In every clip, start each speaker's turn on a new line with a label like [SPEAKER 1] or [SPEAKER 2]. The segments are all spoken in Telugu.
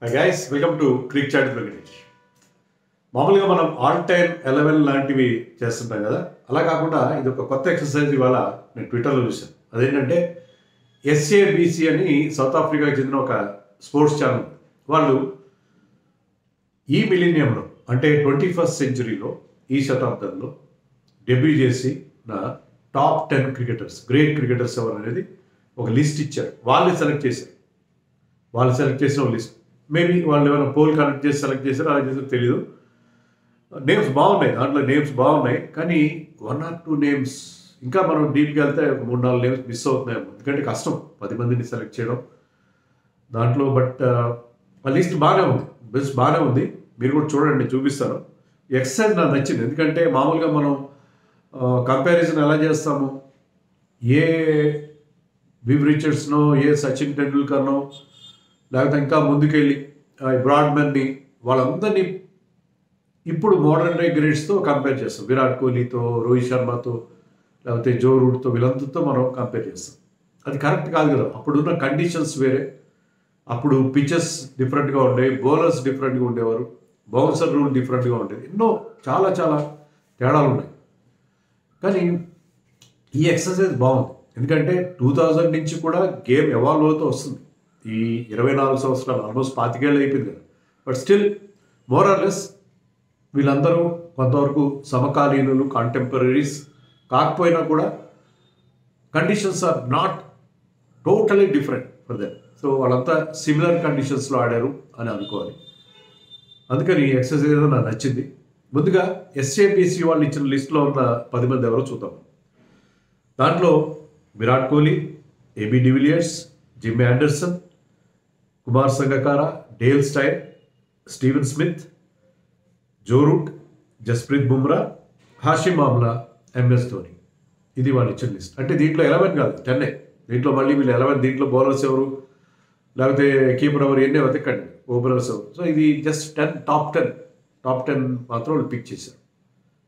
[SPEAKER 1] Guys welcome to cric chat Venkatesh. మామూలుగా మనం ఆల్ టైమ్ 11 లాంటివి చేస్తుంటాం కదా, అలా కాకుండా ఇది ఒక కొత్త ఎక్సర్సైజ్ ఇవాళ నేను ట్విట్టర్లో చూశాను. అదేంటంటే SABC అని సౌత్ ఆఫ్రికాకి చెందిన ఒక స్పోర్ట్స్ ఛానల్. వాళ్ళు ఈ మిలీనియంలో అంటే 21st సెంచురీలో ఈ శతాబ్దంలో డెబ్యూ చేసి నా టాప్ 10 క్రికెటర్స్, గ్రేట్ క్రికెటర్స్ ఎవరు అనేది ఒక లిస్ట్ ఇచ్చారు. వాళ్ళు సెలెక్ట్ చేసిన ఒక లిస్ట్. మేబీ వాళ్ళు ఏమైనా పోల్ కనెక్ట్ చేసి సెలెక్ట్ చేశారో అలా చేసారో తెలీదు. నేమ్స్ బాగున్నాయి, దాంట్లో నేమ్స్ బాగున్నాయి, కానీ 1 or 2 నేమ్స్ ఇంకా మనం డీప్గా వెళ్తే 3-4 నేమ్స్ మిస్ అవుతున్నాయి. ఎందుకంటే కష్టం 10 మందిని సెలెక్ట్ చేయడం దాంట్లో. బట్ ఆ లిస్ట్ బాగానే ఉంది. మీరు కూడా చూడండి, చూపిస్తాను. ఎక్సర్సైజ్ నాకు నచ్చింది, ఎందుకంటే మామూలుగా మనం కంపారిజన్ ఎలా చేస్తాము, ఏ వివ్ రిచర్డ్స్నో ఏ సచిన్ టెండూల్కర్నో లేకపోతే ఇంకా ముందుకెళ్ళి బ్రాడ్మెన్ని వాళ్ళందరినీ ఇప్పుడు మోడర్న్ డే గ్రేడ్స్తో కంపేర్ చేస్తాం. విరాట్ కోహ్లీతో, రోహిత్ శర్మతో, లేకపోతే జో రూట్తో, వీళ్ళందరితో మనం కంపేర్ చేస్తాం. అది కరెక్ట్ కాదు కదా. అప్పుడున్న కండిషన్స్ వేరే, అప్పుడు పిచెస్ డిఫరెంట్గా ఉండేవి, బౌలర్స్ డిఫరెంట్గా ఉండేవారు, బౌన్సర్ రూల్ డిఫరెంట్గా ఉండేది, ఎన్నో చాలా చాలా తేడాలు ఉన్నాయి. కానీ ఈ ఎక్సర్సైజ్ బాగుంది, ఎందుకంటే 2000 నుంచి కూడా గేమ్ ఎవాల్వ్ అవుతూ వస్తుంది. ఈ 24 సంవత్సరాలు ఆల్మోస్ట్ 25 ఏళ్ళు అయిపోయింది కదా. But still more or less వీళ్ళందరూ కొంతవరకు సమకాలీనులు, కాంటెంపరీస్ కాకపోయినా కూడా conditions are not totally different for them. So వాళ్ళంతా సిమిలర్ కండిషన్స్లో ఆడారు అని అనుకోవాలి. అందుకని ఈ ఎక్సర్సైజ్ నాకు నచ్చింది. ముందుగా SABC వాళ్ళు ఇచ్చిన లిస్ట్లో ఉన్న 10 మంది ఎవరో చూద్దాం. దాంట్లో Virat Kohli, AB de Villiers, Jimmy Anderson, Kumar Sangakkara, Dale Steyn, Steven Smith, Joe Root, Jasprit Bumrah, Hashim Amla, MS Dhoni. ఇది వాళ్ళు ఇచ్చిన లిస్ట్. అంటే దీంట్లో 11 కాదు, 10. దీంట్లో మళ్ళీ వీళ్ళు 11, దీంట్లో బౌలర్స్ ఎవరు, లేకపోతే కీపర్ ఎవరు, ఎన్ని వెతకండి, ఓపెనర్స్ ఎవరు. సో ఇది జస్ట్ 10, టాప్ 10 మాత్రం వాళ్ళు పిక్ చేశారు.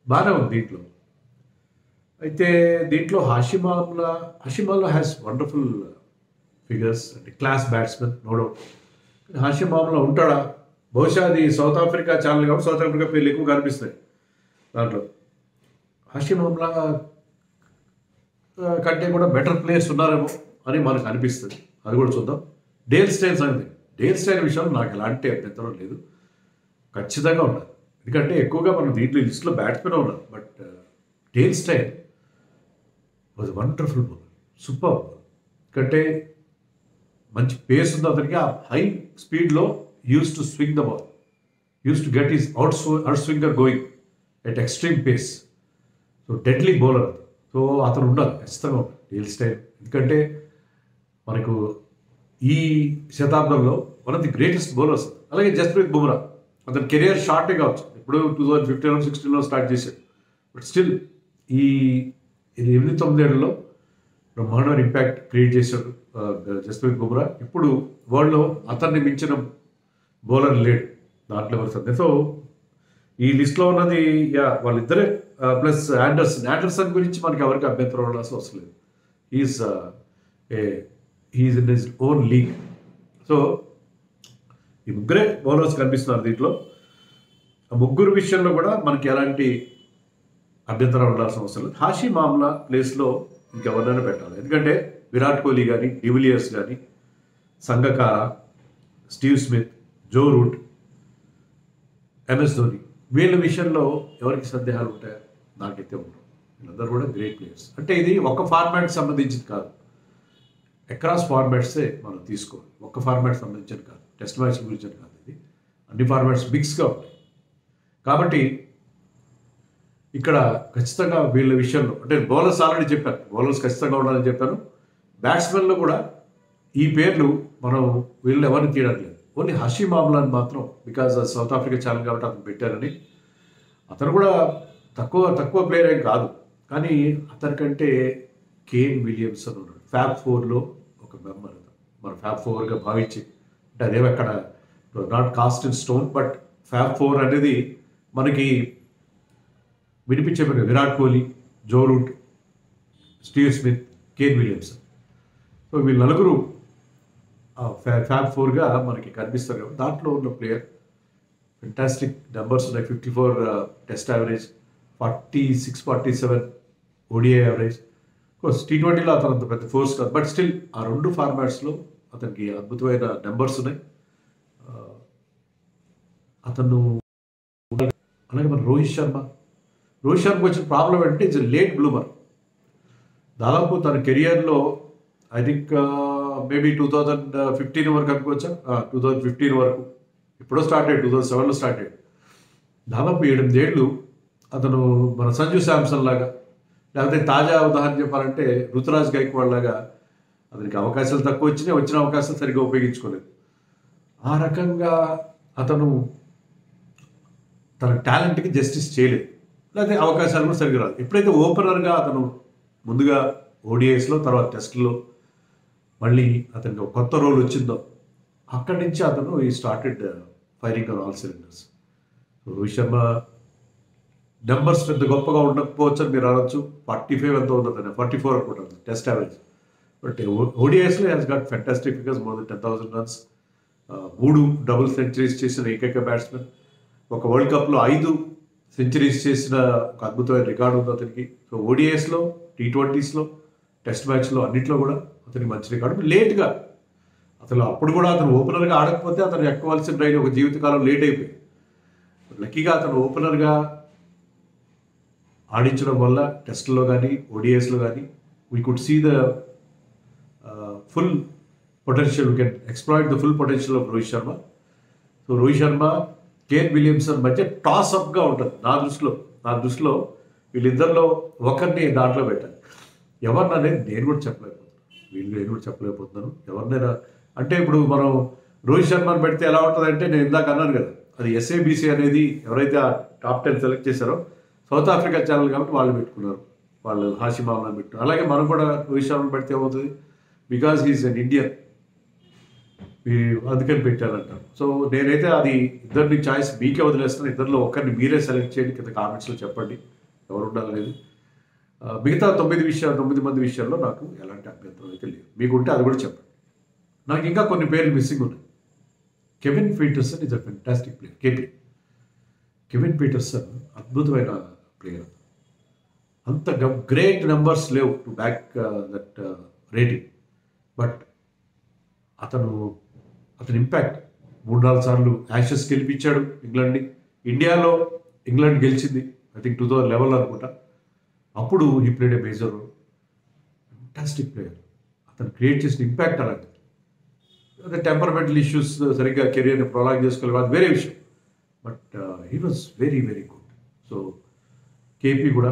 [SPEAKER 1] బాగానే ఉంది దీంట్లో. అయితే దీంట్లో Hashim Amla has wonderful figures, అంటే class batsmen, no doubt. Hashim Amla ఉంటాడా? బహుశా అది సౌత్ ఆఫ్రికా ఛానల్ కాబట్టి సౌత్ ఆఫ్రికా పేర్లు ఎక్కువ కనిపిస్తాయి దాంట్లో. హాషిమ్ ఆమ్లా కంటే కూడా బెటర్ ప్లేయర్స్ ఉన్నారేమో అని మనకు అనిపిస్తుంది. అది కూడా చూద్దాం. డేల్ స్టైన్ సంగతి, డేల్ స్టైన్ విషయంలో నాకు ఎలాంటి అభ్యంతరం లేదు, ఖచ్చితంగా ఉండాలి. ఎందుకంటే ఎక్కువగా మనం దీంట్లో లిస్ట్లో బ్యాట్స్మెన్ ఉన్నారు. But Dale Steyn was wonderful bowler, super. ఎందుకంటే మంచి పేస్ ఉంది అతనికి. ఆ హై స్పీడ్లో used to swing the ball, used to get his outswinger going at extreme pace. So deadly bowler. So అతను ఉండాలి, ఖచ్చితంగా ఉండాలి డేల్ స్టైన్. ఎందుకంటే మనకు ఈ శతాబ్దంలో one of the greatest bowlers. అలాగే జస్ప్రీత్ బుమ్రా, అతని కెరియర్ షార్టే కావచ్చు, ఇప్పుడు 2015-16లో స్టార్ట్ చేశాడు. బట్ స్టిల్ ఈ 8-9 ఏళ్లలో బ్రహ్మాండమైన ఇంపాక్ట్ క్రియేట్ చేశాడు జస్ప్రీత్ బుమ్రా. ఇప్పుడు వరల్డ్లో అతన్ని మించిన బౌలర్ లేడు, దాంట్లో ఎవరు. సో ఈ లిస్ట్లో ఉన్నది వాళ్ళిద్దరే, ప్లస్ ఆండర్సన్ గురించి మనకి ఎవరికి అభ్యంతరం ఉండాల్సిన అవసరం లేదు. He's in his own league. So ఈ ముగ్గురే బౌలర్స్ కనిపిస్తున్నారు దీంట్లో. ఆ ముగ్గురు విషయంలో కూడా మనకి ఎలాంటి అభ్యంతరం ఉండాల్సిన అవసరం లేదు. హాషిమ్ ఆమ్లా ప్లేస్లో ఇంకెవరినైనా పెట్టాలి. ఎందుకంటే విరాట్ కోహ్లీ కానీ, డివిలియర్స్ కానీ, Sangakkara, Steve Smith, Joe Root, MS Dhoni, వీళ్ళ విషయంలో ఎవరికి సందేహాలు ఉంటాయా? నాకైతే ఉండవు. వీళ్ళందరూ కూడా గ్రేట్ ప్లేయర్స్. అంటే ఇది ఒక ఫార్మాట్కి సంబంధించింది కాదు, అక్రాస్ ఫార్మాట్సే మనం తీసుకోవాలి. ఒక్క ఫార్మాట్ సంబంధించింది కాదు, టెస్ట్ మ్యాచ్ గురించి కాదు. ఇది అన్ని ఫార్మాట్స్ మిక్స్గా ఉంటాయి. కాబట్టి ఇక్కడ ఖచ్చితంగా వీళ్ళ విషయంలో, అంటే బౌలర్స్ ఆల్రెడీ చెప్పాను, బౌలర్స్ ఖచ్చితంగా ఉండాలని చెప్పాను. బ్యాట్స్మెన్లో కూడా ఈ పేర్లు మనం వీళ్ళు ఎవరిని తీయడం లేదు. ఓన్లీ హాషిమ్ ఆమ్లాని మాత్రం, బికాజ్ సౌత్ ఆఫ్రికా ఛానల్ కాబట్టి అతను పెట్టారని. అతను కూడా తక్కువ ప్లేయర్ ఏం కాదు, కానీ అతనికంటే కేన్ విలియమ్సన్ ఉన్నాడు. FAB4లో ఒక మెంబర్, మన FAB4గా భావించి, అంటే అదేమో అక్కడ not cast in stone, but FAB4 అనేది మనకి వినిపించే Virat Kohli, Joe Root, Steve Smith, Kane Williamson. So వీళ్ళు నలుగురు ఫ్యాబ్ ఫోర్గా మనకి కనిపిస్తారు కాబట్టి దాంట్లో ఉన్న ప్లేయర్. ఫెంటాస్టిక్ నెంబర్స్ ఉన్నాయి. 54 test average, 46-47 ODI average. Course T20లో అతను అంత పెద్ద ఫోర్స్ కాదు, బట్ స్టిల్ ఆ రెండు ఫార్మాట్స్లో అతనికి అద్భుతమైన నెంబర్స్ ఉన్నాయి. అతను అలాగే మన రోహిత్ శర్మకి వచ్చిన ప్రాబ్లం ఏంటంటే ఇట్స్ లేట్ బ్లూమర్. దాదాపు తన కెరియర్లో ఐ థింక్ మేబీ 2015 వరకు అనుకోవచ్చా, 2015 వరకు, ఎప్పుడో స్టార్ట్ అయ్యాడు, 2007లో స్టార్ట్ అయ్యాడు. దాదాపు 8 ఏళ్ళు అతను మన సంజు శాంసన్ లాగా, లేకపోతే తాజా ఉదాహరణ చెప్పాలంటే రుతురాజ్ గైక్వాడ్ లాగా అతనికి అవకాశాలు తక్కువ వచ్చినాయి, వచ్చిన అవకాశాలు సరిగ్గా ఉపయోగించుకోలేదు. ఆ రకంగా అతను తన టాలెంట్కి జస్టిస్ చేయలేదు, లేకపోతే అవకాశాలు కూడా సరిగ్గా రాదు. ఎప్పుడైతే ఓపెనర్గా అతను ముందుగా ఓడిఐస్లో, తర్వాత టెస్ట్లో మళ్ళీ అతనికి ఒక కొత్త రోల్ వచ్చిందో అక్కడి నుంచి అతను ఈ started firing on all cylinders. Rohit Sharma numbers పెద్ద గొప్పగా ఉండకపోవచ్చు అని మీరు అనొచ్చు. 45 ఎంత ఉంటుంది, 44 అనుకుంటుంది టెస్ట్ యావరేజ్. బట్ ఓడిఐస్లో has got fantastic figures, more than 10,000 runs, 3 double centuries చేసిన ఏకైక బ్యాట్స్మెన్. ఒక వరల్డ్ కప్లో 5 సెంచరీస్ చేసిన ఒక అద్భుతమైన రికార్డు ఉంది అతనికి. సో ఓడిఐస్లో, T20స్లో, టెస్ట్ మ్యాచ్లో అన్నింటిలో కూడా అతనికి మంచి రికార్డు. లేట్గా అసలు అప్పుడు కూడా అతను ఓపెనర్గా ఆడకపోతే అతను ఎక్కవలసిన రైలు ఒక జీవితకాలం లేట్ అయిపోయింది. లక్కీగా అతను ఓపెనర్గా ఆడించడం వల్ల టెస్ట్లో కానీ ఓడిఐస్లో కానీ we could see the full potential, we can exploit the full potential of Rohit Sharma. So Rohit Sharma, Kane Williamson మధ్య టాస్అప్గా ఉంటుంది నా దృష్టిలో. వీళ్ళిద్దరిలో ఒకరిని దాంట్లో పెట్టాలి. ఎవరిననేది నేను కూడా చెప్పలేకపోతున్నాను. ఎవరినైనా అంటే ఇప్పుడు మనం రోహిత్ శర్మని పెడితే ఎలా ఉంటుంది అంటే, నేను ఇందాక అన్నాను కదా, అది SABC అనేది ఎవరైతే ఆ టాప్ 10 సెలెక్ట్ చేశారో సౌత్ ఆఫ్రికా ఛానల్ కాబట్టి వాళ్ళు పెట్టుకున్నారు, వాళ్ళు హాషిమ్ ఆమ్లాని పెట్టుకున్నారు. అలాగే మనం కూడా రోహిత్ శర్మని పెడితే ఏమవుతుంది, బికాజ్ హీఈస్ అన్ ఇండియన్, అందుకని పెట్టారంటారు. సో నేనైతే అది ఇద్దరిని చాయిస్ మీకే వదిలేస్తాను. ఇద్దరిలో ఒకరిని మీరే సెలెక్ట్ చేయండి, కింద కామెంట్స్లో చెప్పండి ఎవరు ఉండాలనేది. మిగతా 9 మంది విషయాల్లో నాకు ఎలాంటి అభ్యంతరం అయితే లేదు. మీకుంటే అది కూడా చెప్పండి. నాకు ఇంకా కొన్ని పేర్లు మిస్సింగ్ ఉన్నాయి. Kevin Pietersen is a fantastic player. Kevin Pietersen అద్భుతమైన ప్లేయర్. అంత గ్రేట్ నెంబర్స్ లేవు to back that rating, but అతని ఇంపాక్ట్ 3-4 సార్లు యాషెస్ గెలిపించాడు ఇంగ్లాండ్ని. ఇండియాలో ఇంగ్లాండ్ గెలిచింది ఐ థింక్ 2011 అనుకుంటా. అప్పుడు he played a major role. Fantastic player. అతను క్రియేట్ చేసిన ఇంపాక్ట్ అలాంటిది. అదే టెంపర్మెంటల్ ఇష్యూస్ సరిగ్గా కెరియర్ని ప్రొలాంగ్ చేసుకోవాలి, అది వేరే విషయం. But he was very very good. So KP కూడా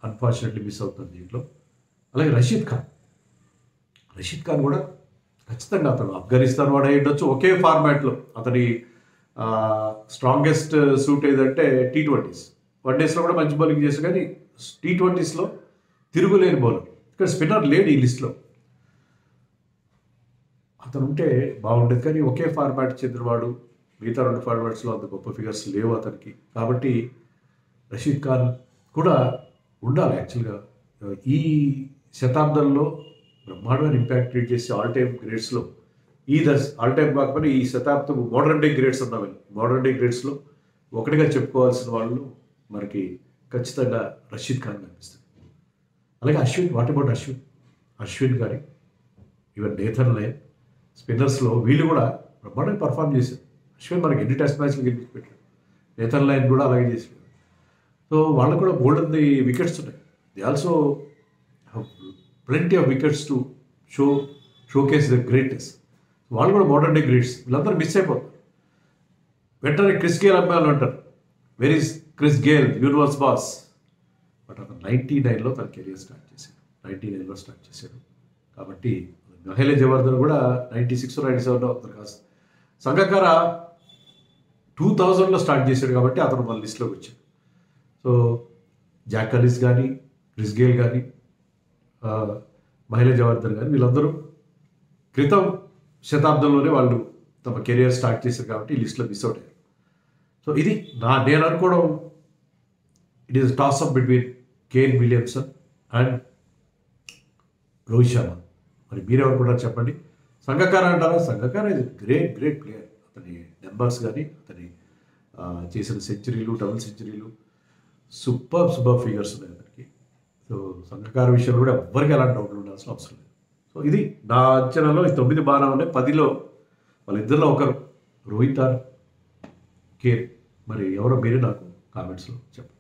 [SPEAKER 1] అన్ఫార్చునేట్లీ మిస్ అవుతుంది దీంట్లో. అలాగే రషీద్ ఖాన్ కూడా ఖచ్చితంగా అతను ఆఫ్ఘనిస్తాన్ వాడు అయి ఉండొచ్చు. ఒకే ఫార్మాట్లో అతని స్ట్రాంగెస్ట్ సూట్ ఏదంటే T20s. వన్డేస్లో కూడా మంచి బౌలింగ్ చేశారు, కానీ T20స్లో తిరుగులేని బౌలర్. ఇక్కడ స్పిన్నర్ లేడు ఈ లిస్ట్లో. అతను ఉంటే బాగుండేది, కానీ ఒకే ఫార్మాట్ చెందినవాడు. మిగతా 2 ఫార్మాట్స్లో అంత గొప్ప ఫిగర్స్ లేవు అతనికి. కాబట్టి రషీద్ ఖాన్ కూడా ఉండాలి యాక్చువల్గా. ఈ శతాబ్దంలో బ్రహ్మాండమైన ఇంపాక్ట్ క్రియేట్ చేసి ఆల్ టైమ్ గ్రేడ్స్లో, ఆల్ టైమ్ కాకపోయినా ఈ శతాబ్దం మోడర్న్ డే గ్రేడ్స్ ఉన్నామని, మోడర్న్ డే గ్రేడ్స్లో ఒకటిగా చెప్పుకోవాల్సిన వాళ్ళు మనకి ఖచ్చితంగా రషీద్ ఖాన్ కనిపిస్తుంది. అలాగే వాట్ అబౌట్ అశ్విన్ కానీ, ఈవెన్ నేథన్ లైన్, స్పిన్నర్స్లో వీళ్ళు కూడా బ్రహ్మాండంగా పర్ఫామ్ చేశారు. అశ్విన్ మనకి ఎన్ని టెస్ట్ మ్యాచ్లు గెలిపించి పెట్టారు, నేథన్ లైన్ కూడా అలాగే చేశారు. సో వాళ్ళకు కూడా బోల్డ్ వికెట్స్ ఉన్నాయి. They also plenty of wickets to showcase their greatness. వాళ్ళు కూడా మోడర్న్ డే గ్రేట్స్. వీళ్ళందరూ మిస్ అయిపోతారు. వెంటనే క్రిస్ గేల్ అమ్మాయిలు అంటారు, where is Chris Gayle, universe boss. But అతను 99లో తన కెరియర్ స్టార్ట్ చేశాడు. కాబట్టి మహేలే జవర్ధన్ కూడా 96-97 అవుతారు కాదు. సంగకార 2000లో స్టార్ట్ చేశాడు కాబట్టి అతను మన లిస్ట్లోకి వచ్చాడు. సో జాక్ కలిస్ కానీ, క్రిస్ గేల్ కానీ, మహేలే జవర్ధన్ కానీ వీళ్ళందరూ క్రితం శతాబ్దంలోనే వాళ్ళు తమ కెరియర్ స్టార్ట్ చేశారు కాబట్టి ఈ లిస్ట్లో మిస్ అవుట్ అయ్యారు. సో ఇది నేను అనుకోవడం, it is tossup between Kane Williamson and Rohit Sharma. మరి మీరెవరుకుంటారు చెప్పండి. సంగకార అంటారా? సంగకార ఇది గ్రేట్ గ్రేట్ ప్లేయర్. అతని నెంబర్స్ కానీ అతని చేసిన సెంచరీలు, డబుల్ సెంచరీలు, సూపర్ ఫిగర్స్ ఉన్నాయి అతనికి. సో సంగకార విషయంలో కూడా ఎవ్వరికి ఎలాంటి డౌట్లు ఉండాల్సిన అవసరం లేదు. సో ఇది నా అంచనాలో ఈ 9 బాగా ఉన్నాయి. 10లో వాళ్ళిద్దరిలో ఒకరు రోహిత్ ఆర్ కేర్, మరి ఎవరో మీరే నాకు కామెంట్స్లో చెప్పండి.